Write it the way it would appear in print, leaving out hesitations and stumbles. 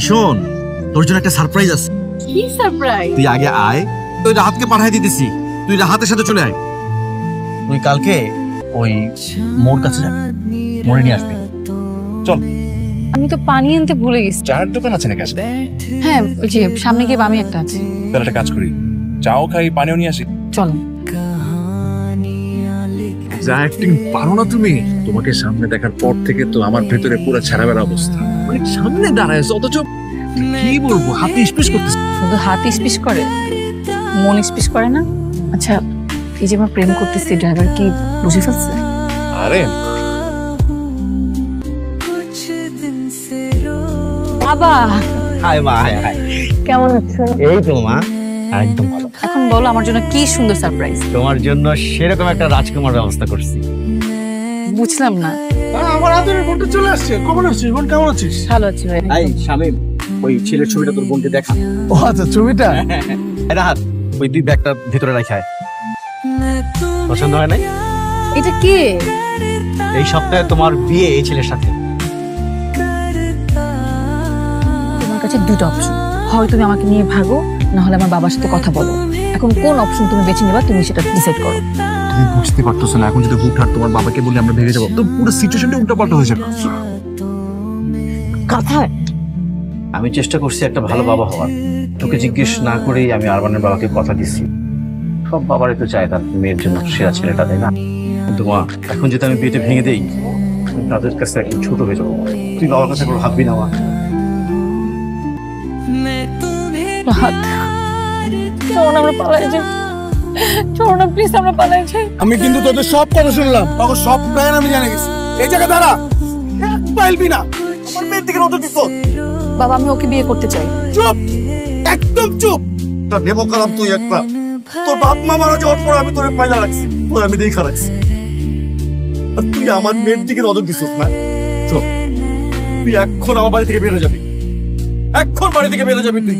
শোন, তোর জন্য একটা সারপ্রাইজ আছে। কি সারপ্রাইজ? তুই আগে আয়, তুই রাহাতকে পাঠিয়ে দিতেছি, তুই রাহাতের সাথে চলে আয়। তুই কালকে ওই মোড় কাছে যা, মোড়ে নিয়ে আসবি। চল। আমি তো পানি আনতে ভুলে গেছি। চায়ের দোকান আছে নাকি? হ্যাঁ, ওই যে সামনে গিয়ে বামে একটা আছে। তাহলে একটা কাজ করি, চাও খাই, পানিও নিয়ে আসি। চলো। যা অ্যাক্টিং পারো না তুমি। তোমাকে সামনে দেখার পর থেকে তো আমার ভেতরে পুরো ছাড়াবের অবস্থা। মানে সামনে দাঁড়ায় অথচ কি বলবো, হাতে স্পেস করতেছে। শুধু হাত স্পিস করে, মন স্পিস করে না? আচ্ছা, এই যে আমরা প্রেম করতেছি, ড্রাইভার কি বুঝে ফেলছে? আরে বাবা, হাই মা, হাই হাই। কেমন আছো? এই তো মা, একদম ভালো। এখন বলো আমার জন্য কি সুন্দর সারপ্রাইজ। তোমার জন্য সেরকম একটা রাজকুমার ব্যবস্থা করছি। বুঝলাম না। আমার আদরের বোনটা চলে আসছে। কখন আসছিস বোন? কেমন আছিস? ভালো আছি ভাই। এই শামিম, ওই ছেলের ছবিটা তোর বোনকে দেখা। ও আচ্ছা, ছবিটা। রাহাত, ওই দুই ব্যাগটা ভিতরে রাখায়। পছন্দ হয় নাই? এটা কে? এই সপ্তাহে তোমার বিয়ে এই ছেলের সাথে। তোমার কাছে দুটো অপশন, হয় তুমি আমাকে নিয়ে ভাগো, না হলে আমার বাবার সাথে কথা বলো। এখন কোন অপশন তুমি বেছে নেবা, তুমি সেটা ডিসাইড করো। তুমি বুঝতে পারতেছো না, এখন যদি হুটহাট তোমার বাবাকে বলে আমরা ভেঙে যাবো, তো পুরো সিচুয়েশনটা উল্টাপাল্টা হয়ে যাবে। কথায় আমি চেষ্টা করছি একটা ভালো বাবা হওয়ার। তোকে জিজ্ঞেস না করেই আমি আরমানের বাবাকে কথা দিচ্ছি। সব বাবারই তো চায় তার মেয়ের জন্য সেরা ছেলেটা, তাই না? কিন্তু মা, এখন যদি আমি বিয়েটা ভেঙে দেই, তাদের কাছে একটু ছোট হয়ে যাবো। তুই বাবার কাছে কোনো ভাববি না মা। রাহাত, চলো না আমরা পালাই যাই। চলো না প্লিজ, আমরা পালাই যাই। আমি কিন্তু তোদের সব কথা শুনলাম, তখন সব প্ল্যান আমি জানে গেছি। এই জায়গা দাঁড়া, পাইলবি না। আমার মেয়ের দিকে নজর দিস। বাবা, আমি ওকে বিয়ে করতে চাই। চুপ, একদম চুপ। তা নেবো কালাম তুই একটা। তোর বাপ মা মারা যাওয়ার পর আমি তোরে পাইলা রাখছি, তোর আমি দেখা রাখছি। আর তুই আমার মেয়ের দিকে নজর দিস না। চল, তুই এখন আমার বাড়ি থেকে বেরো যাবি, এখন বাড়ি থেকে বেরো যাবি তুই।